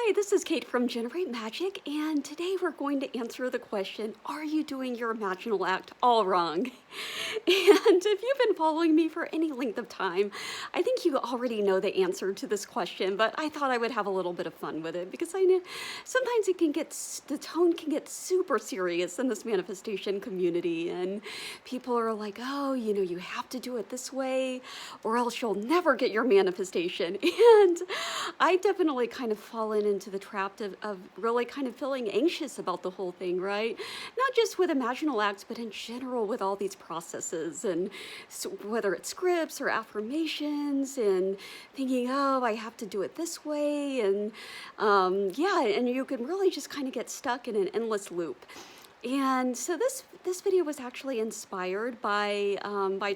Hi, this is Kate from Generate Magic, and today we're going to answer the question, are you doing your imaginal act all wrong? And if you've been following me for any length of time, I think you already know the answer to this question, but I thought I would have a little bit of fun with it because I know sometimes the tone can get super serious in this manifestation community, and people are like, oh, you have to do it this way or else you'll never get your manifestation. And I definitely kind of fallen into the trap of really kind of feeling anxious about the whole thing, right? Not just with imaginal acts, but in general with all these processes, and so whether it's scripts or affirmations, and thinking, oh, I have to do it this way, and and you can really just kind of get stuck in an endless loop. And so this video was actually inspired by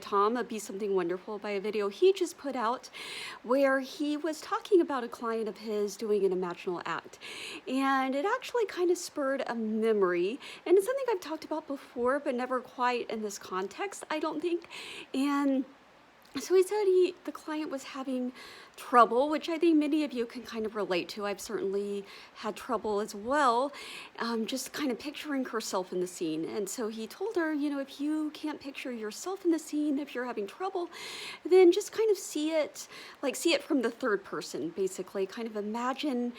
Tom of Be Something Wonderful, by a video he just put out where he was talking about a client of his doing an imaginal act. And it actually kind of spurred a memory. And it's something I've talked about before, but never quite in this context, I don't think. And so he said the client was having trouble, which I think many of you can kind of relate to. I've certainly had trouble as well, just kind of picturing herself in the scene. And so he told her, if you can't picture yourself in the scene, if you're having trouble, then just kind of see it from the third person, basically, kind of imagining,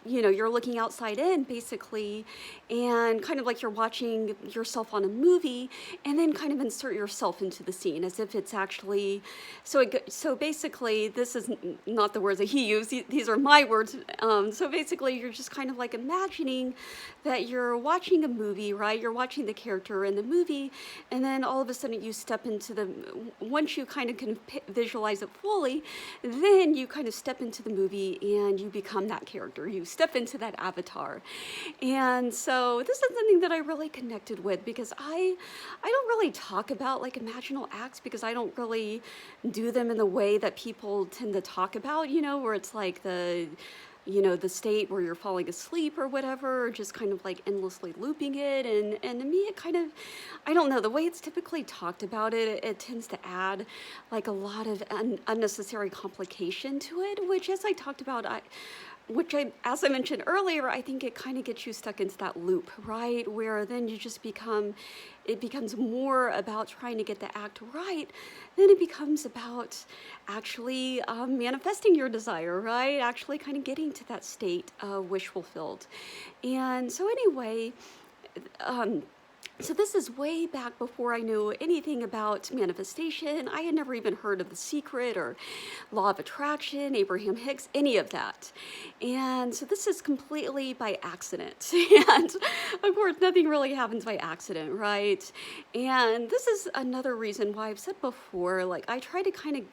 you're looking outside in, basically, and kind of like you're watching yourself on a movie, and then kind of insert yourself into the scene as if it's actually, so basically, this is not the words that he used, these are my words. So basically, you're just kind of like imagining that you're watching a movie, right? You're watching the character in the movie, and then all of a sudden you step into once you kind of can visualize it fully, then you kind of step into the movie and you become that character. You step into that avatar. And so this is something that I really connected with, because I don't really talk about like imaginal acts, because I don't really do them in the way that people tend to talk about, where it's like the state where you're falling asleep or whatever, or just kind of like endlessly looping it. And to me, it kind of, I don't know, the way it's typically talked about it tends to add like a lot of unnecessary complication to it, which, as I talked about, as I mentioned earlier, I think it kind of gets you stuck into that loop, right? Where then you just it becomes more about trying to get the act right than it becomes about actually manifesting your desire, right? Actually kind of getting to that state of wish fulfilled. And so anyway, so this is way back before I knew anything about manifestation. I had never even heard of The Secret or Law of Attraction, Abraham Hicks, any of that. And so this is completely by accident. And of course, nothing really happens by accident, right? And this is another reason why I've said before, like I try to kind of,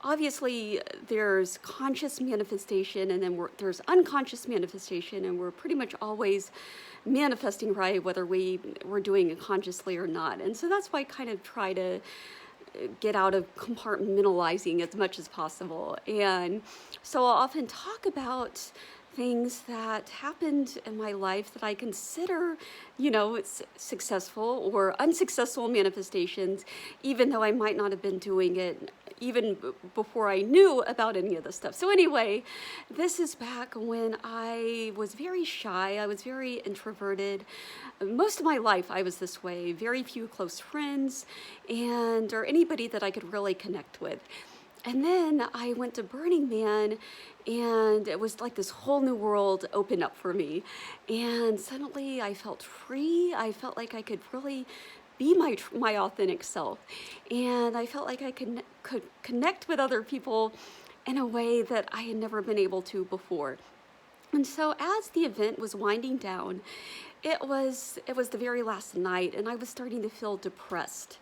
obviously there's conscious manifestation, and then there's unconscious manifestation, and we're pretty much always manifesting, right, whether we're doing it consciously or not. And so that's why I kind of try to get out of compartmentalizing as much as possible. And so I'll often talk about things that happened in my life that I consider, successful or unsuccessful manifestations, even though I might not have been doing it even before I knew about any of this stuff. So anyway, this is back when I was very shy. I was very introverted. Most of my life I was this way. Very few close friends or anybody that I could really connect with. And then I went to Burning Man, and it was like this whole new world opened up for me. And suddenly I felt free. I felt like I could really be my authentic self. And I felt like I could connect with other people in a way that I had never been able to before. And so as the event was winding down, it was the very last night, and I was starting to feel depressed.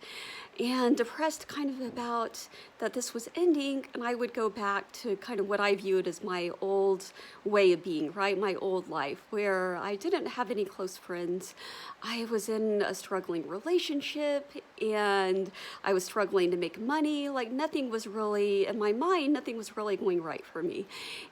And depressed kind of about that this was ending, and I would go back to kind of what I viewed as my old way of being, right? My old life, where I didn't have any close friends. I was in a struggling relationship, and I was struggling to make money. Like nothing was really, in my mind, nothing was really going right for me.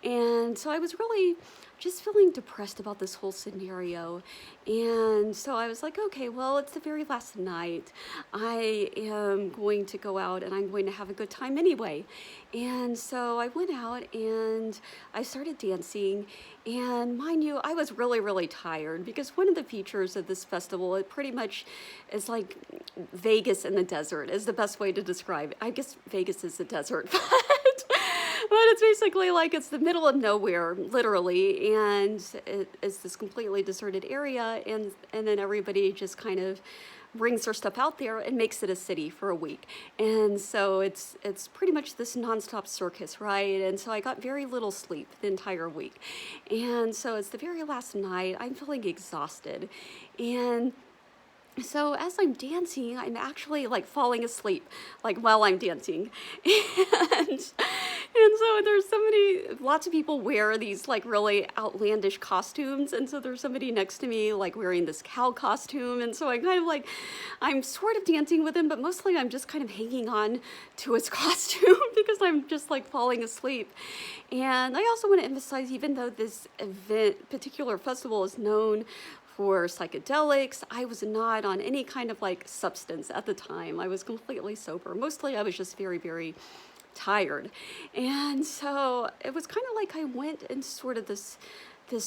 And so I was really just feeling depressed about this whole scenario. And so I was like, okay, well, it's the very last night. I am going to go out and I'm going to have a good time anyway. And so I went out and I started dancing. And mind you, I was really, really tired because one of the features of this festival, it pretty much is like Vegas in the desert is the best way to describe it. I guess Vegas is the desert, but it's basically like it's the middle of nowhere, literally, and it's this completely deserted area, and then everybody just kind of brings their stuff out there and makes it a city for a week. And so it's pretty much this nonstop circus, right? And so I got very little sleep the entire week. And so it's the very last night. I'm feeling exhausted. And so as I'm dancing, I'm actually like falling asleep, like while I'm dancing. And so there's lots of people wear these like really outlandish costumes. And so there's somebody next to me like wearing this cow costume. And so I kind of like, I'm sort of dancing with him, but mostly I'm just kind of hanging on to his costume because I'm just like falling asleep. And I also want to emphasize, even though this particular festival is known for psychedelics, I was not on any kind of like substance at the time. I was completely sober. Mostly I was just very, very tired. And so it was kind of like I went in sort of this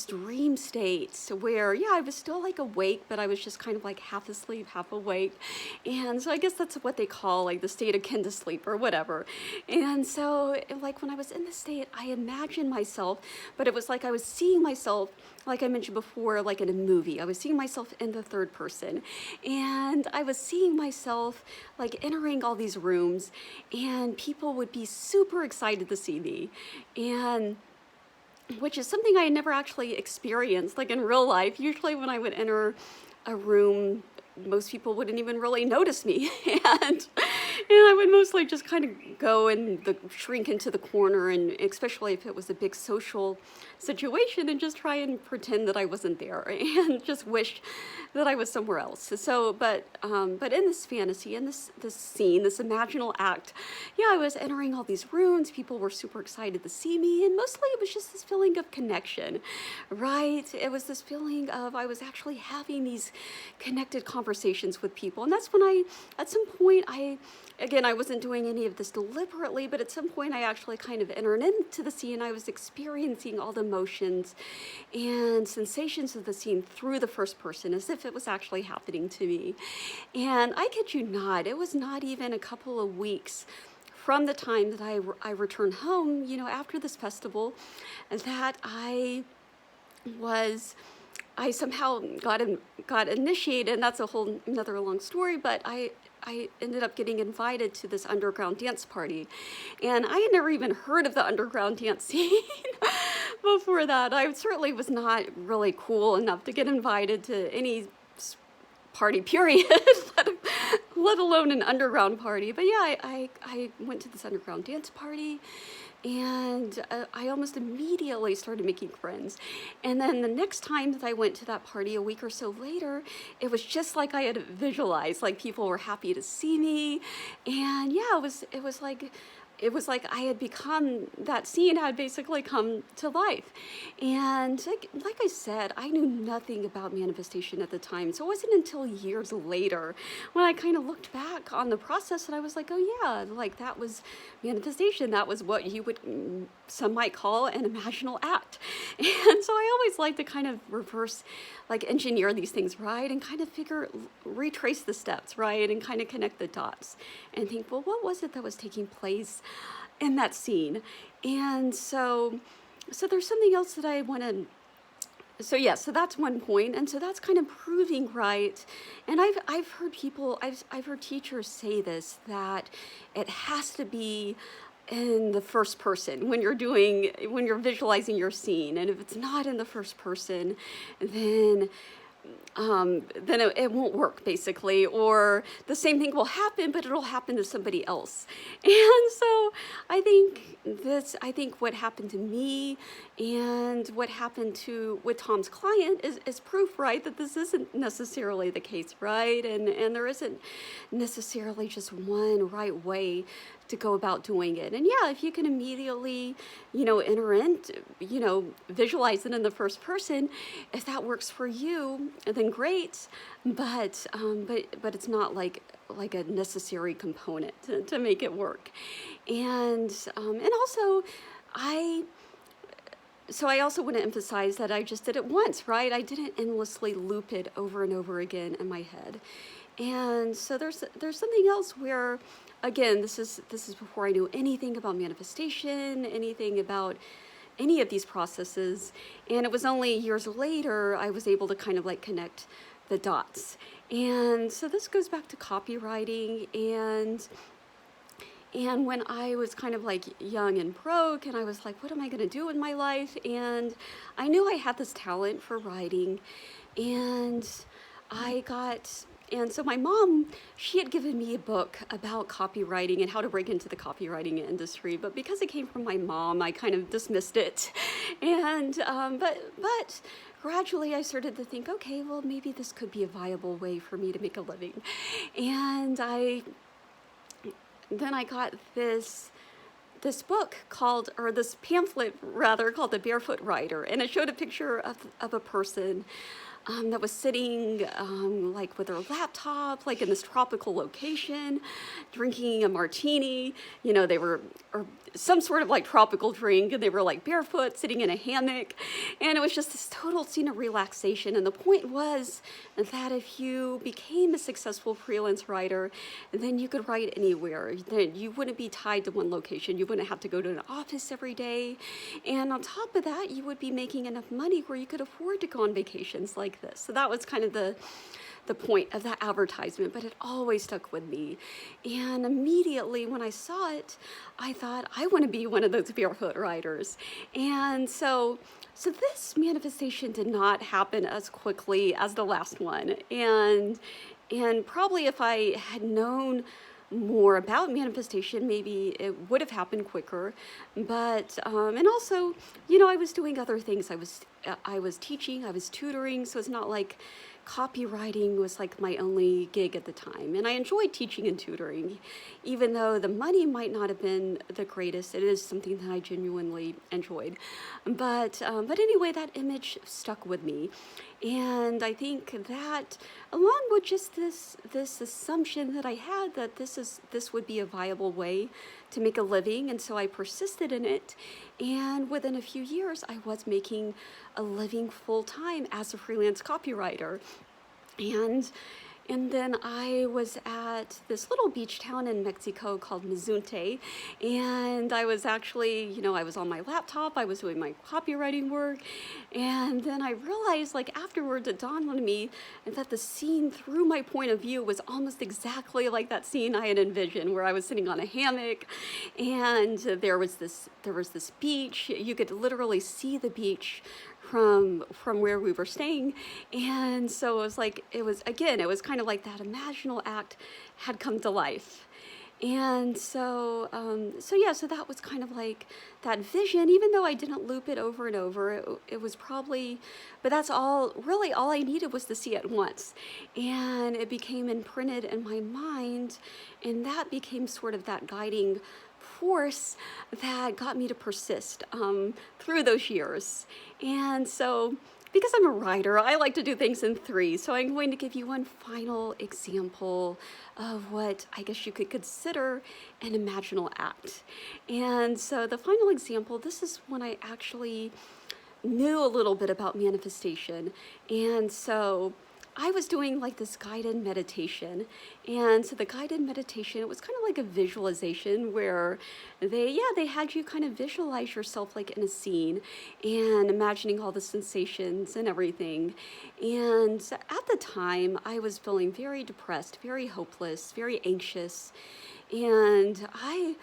dream state where, yeah, I was still like awake, but I was just kind of like half asleep, half awake. And so I guess that's what they call like the state akin to sleep or whatever. And so like when I was in the state, I imagined myself, but it was like I was seeing myself, like I mentioned before, like in a movie. I was seeing myself in the third person. And I was seeing myself like entering all these rooms, and people would be super excited to see me. And which is something I had never actually experienced, like in real life. Usually when I would enter a room, most people wouldn't even really notice me. And I would mostly just kind of go and shrink into the corner, and especially if it was a big social situation, and just try and pretend that I wasn't there and just wish that I was somewhere else. So, but in this fantasy, in this scene, this imaginal act, yeah, I was entering all these rooms. People were super excited to see me, and mostly it was just this feeling of connection, right? It was this feeling of I was actually having these connected conversations with people. And that's when at some point, I wasn't doing any of this deliberately, but at some point I actually kind of entered into the scene. I was experiencing all the emotions and sensations of the scene through the first person, as if it was actually happening to me. And I kid you not, it was not even a couple of weeks from the time that I returned home, after this festival, that I somehow got initiated, and that's a whole another long story, but I ended up getting invited to this underground dance party. And I had never even heard of the underground dance scene before that. I certainly was not really cool enough to get invited to any party, period, let alone an underground party. But yeah, I went to this underground dance party, and I almost immediately started making friends. And then the next time that I went to that party, a week or so later, it was just like I had visualized, like people were happy to see me. And yeah, it was like I had become, that scene had basically come to life. And like I said, I knew nothing about manifestation at the time. So it wasn't until years later when I kind of looked back on the process and I was like, oh yeah, like that was manifestation. That was what some might call an imaginal act. And so I always like to kind of reverse, like engineer these things, right? And kind of retrace the steps, right? And kind of connect the dots and think, well, what was it that was taking place in that scene? And so there's something else that I want to, so that's one point. And so that's kind of proving right. And I've heard teachers say this, that it has to be in the first person when you're visualizing your scene. And if it's not in the first person, then it won't work, basically, or the same thing will happen, but it'll happen to somebody else. And so I think what happened to me and what happened with Tom's client is proof, right, that this isn't necessarily the case, right? And there isn't necessarily just one right way to go about doing it. And yeah, if you can immediately, enter in, visualize it in the first person, if that works for you, then great. But it's not like a necessary component to make it work. And also, I I also want to emphasize that I just did it once, right? I didn't endlessly loop it over and over again in my head. And so there's something else where, again, this is before I knew anything about manifestation, anything about any of these processes. And it was only years later I was able to kind of like connect the dots. And so this goes back to copywriting, and when I was kind of like young and broke, and I was like, what am I going to do in my life? And I knew I had this talent for writing. And so my mom, she had given me a book about copywriting and how to break into the copywriting industry. But because it came from my mom, I kind of dismissed it. But gradually I started to think, okay, well, maybe this could be a viable way for me to make a living. And then I got this book this pamphlet rather, called The Barefoot Writer, and it showed a picture of a person that was sitting like with her laptop, like in this tropical location, drinking a martini. They were, or some sort of like tropical drink, and they were like barefoot, sitting in a hammock, and it was just this total scene of relaxation. And the point was that if you became a successful freelance writer, then you could write anywhere. Then you wouldn't be tied to one location. You wouldn't have to go to an office every day. And on top of that, you would be making enough money where you could afford to go on vacations like this. So that was kind of the point of that advertisement, but it always stuck with me. And immediately when I saw it, I thought, I want to be one of those barefoot writers. And so this manifestation did not happen as quickly as the last one. And probably if I had known more about manifestation, maybe it would have happened quicker. But and also, I was doing other things. I was teaching, I was tutoring, so it's not like copywriting was like my only gig at the time. And I enjoyed teaching and tutoring, even though the money might not have been the greatest. It is something that I genuinely enjoyed. But anyway, that image stuck with me. And I think that, along with just this assumption that I had that this would be a viable way to make a living, and so I persisted in it. And within a few years, I was making a living full time as a freelance copywriter. And then I was at this little beach town in Mexico called Mazunte. And I was actually, I was on my laptop, I was doing my copywriting work. And then I realized, like afterwards, it dawned on me that the scene through my point of view was almost exactly like that scene I had envisioned, where I was sitting on a hammock and there was this beach. You could literally see the beach from where we were staying. And so it was kind of like that imaginal act had come to life. And so that was kind of like that vision, even though I didn't loop it over and over. It was probably, but that's all I needed was to see it once. And it became imprinted in my mind, and that became sort of that guiding force that got me to persist through those years. And so, because I'm a writer, I like to do things in three. So I'm going to give you one final example of what I guess you could consider an imaginal act. And so the final example, this is when I actually knew a little bit about manifestation. And so I was doing like this guided meditation. And so the guided meditation, it was kind of like a visualization where they had you kind of visualize yourself like in a scene and imagining all the sensations and everything. And at the time, I was feeling very depressed, very hopeless, very anxious. And I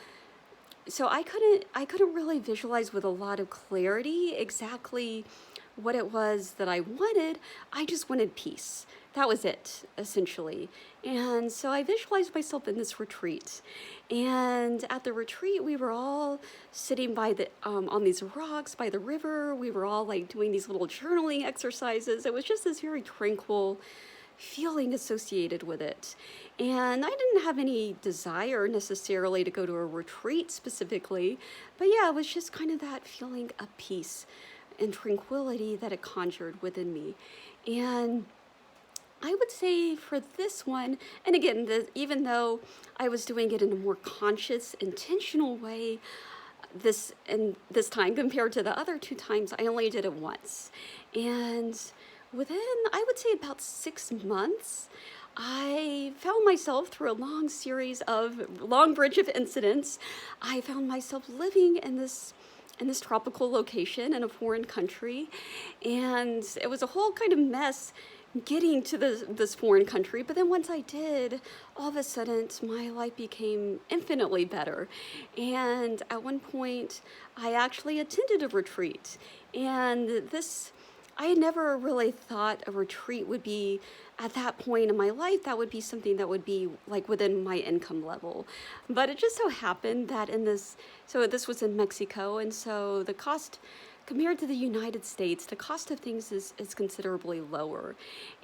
couldn't really visualize with a lot of clarity exactly what it was that I wanted. I just wanted peace. That was it, essentially. And so I visualized myself in this retreat. And at the retreat, we were all sitting by on these rocks by the river. We were all like doing these little journaling exercises. It was just this very tranquil feeling associated with it. And I didn't have any desire necessarily to go to a retreat specifically, but yeah, it was just kind of that feeling of peace and tranquility that it conjured within me. And I would say for this one, and again, even though I was doing it in a more conscious, intentional way, this time compared to the other two times, I only did it once. And within, I would say about 6 months, I found myself through a long bridge of incidents, I found myself living in this tropical location in a foreign country. And it was a whole kind of mess getting to this foreign country, but then once I did, all of a sudden my life became infinitely better. And at one point I actually attended a retreat, and I had never really thought a retreat would be, at that point in my life, that would be something that would be like within my income level. But it just so happened that this was in Mexico, and so the cost, compared to the United States, the cost of things is considerably lower.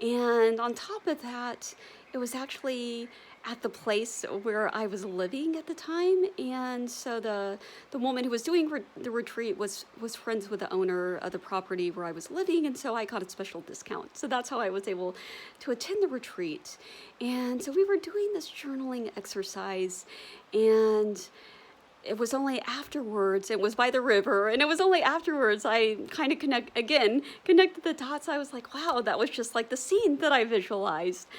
And on top of that, it was actually at the place where I was living at the time. And so the woman who was doing the retreat was friends with the owner of the property where I was living, and so I got a special discount. So that's how I was able to attend the retreat. And so we were doing this journaling exercise, and it was only afterwards, it was by the river, and it was only afterwards I kind of connected the dots. I was like, wow, that was just like the scene that I visualized.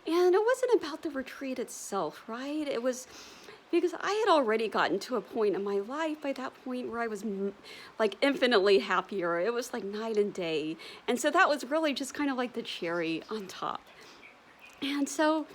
And it wasn't about the retreat itself, right? It was because I had already gotten to a point in my life by that point where I was like infinitely happier. It was like night and day. And so that was really just kind of like the cherry on top. And so,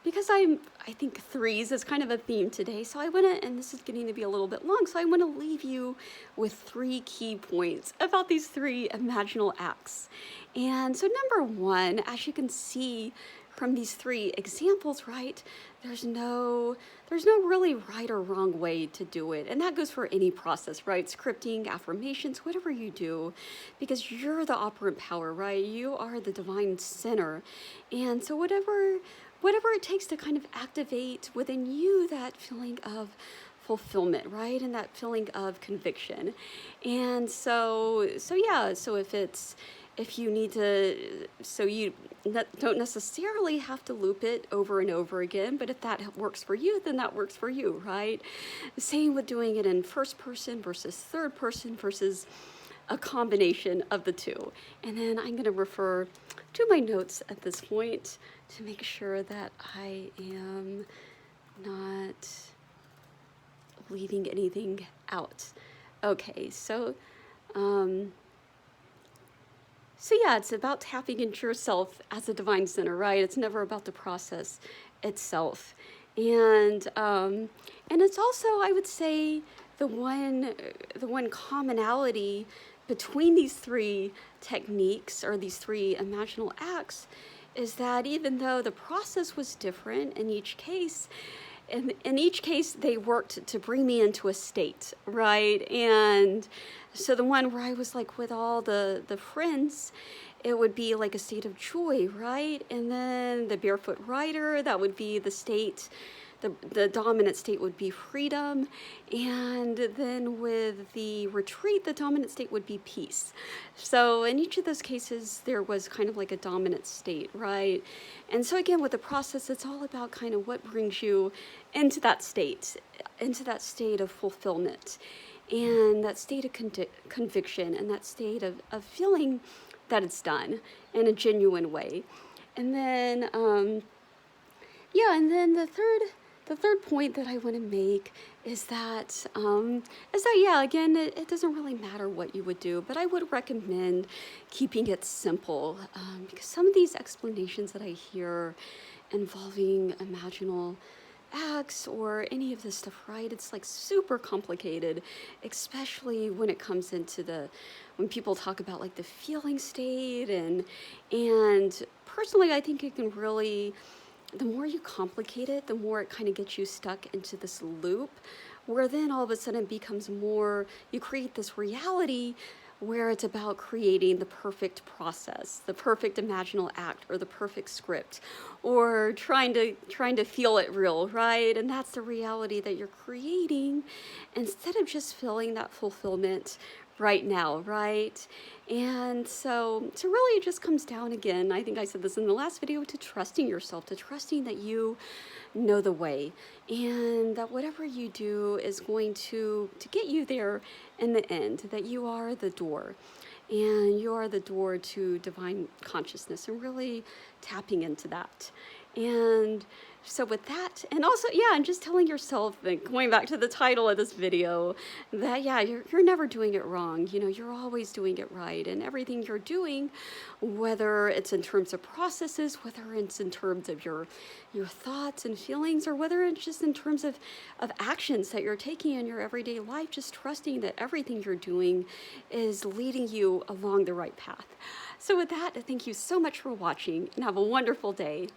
because I think threes is kind of a theme today, so I want to, and this is getting to be a little bit long, so I want to leave you with 3 key points about these 3 imaginal acts. And so number 1, as you can see from these 3 examples, right, there's no really right or wrong way to do it. And that goes for any process, right? Scripting, affirmations, whatever you do, because you're the operant power, right? You are the divine center. And so whatever it takes to kind of activate within you that feeling of fulfillment, right? And that feeling of conviction. And so if you need to, so you don't necessarily have to loop it over and over again, but if that works for you, then that works for you, right? Same with doing it in first person versus third person versus a combination of the two. And then I'm going to refer to my notes at this point to make sure that I am not leaving anything out. Okay, so yeah, it's about tapping into yourself as a divine center, right? It's never about the process itself. And it's also, I would say, the one commonality between these 3 techniques, or these 3 imaginal acts, is that even though the process was different in each case, in each case they worked to bring me into a state, right? And so the one where I was like with all the friends, it would be like a state of joy, right? And then the barefoot rider, that would be the state, the dominant state would be freedom. And then with the retreat, the dominant state would be peace. So in each of those cases, there was kind of like a dominant state, right? And so again, with the process, it's all about kind of what brings you into that state of fulfillment, and that state of conviction, and that state of feeling that it's done in a genuine way. And then, and then the third point that I want to make is that again, it doesn't really matter what you would do, but I would recommend keeping it simple, because some of these explanations that I hear involving imaginal acts or any of this stuff, right, it's like super complicated, especially when it comes into when people talk about like the feeling state, and personally I think it can really, the more you complicate it, the more it kind of gets you stuck into this loop, where then all of a sudden it becomes more, you create this reality where it's about creating the perfect process, the perfect imaginal act, or the perfect script, or trying to feel it real, right? And that's the reality that you're creating instead of just feeling that fulfillment right now, right? And so really it just comes down again, I think I said this in the last video, to trusting yourself, to trusting that you know the way, and that whatever you do is going to get you there in the end, that you are the door. And you are the door to divine consciousness, and really tapping into that. And so with that, and also, yeah, and just telling yourself, and going back to the title of this video, that, yeah, you're never doing it wrong. You know, you're always doing it right. And everything you're doing, whether it's in terms of processes, whether it's in terms of your thoughts and feelings, or whether it's just in terms of actions that you're taking in your everyday life, just trusting that everything you're doing is leading you along the right path. So with that, thank you so much for watching, and have a wonderful day.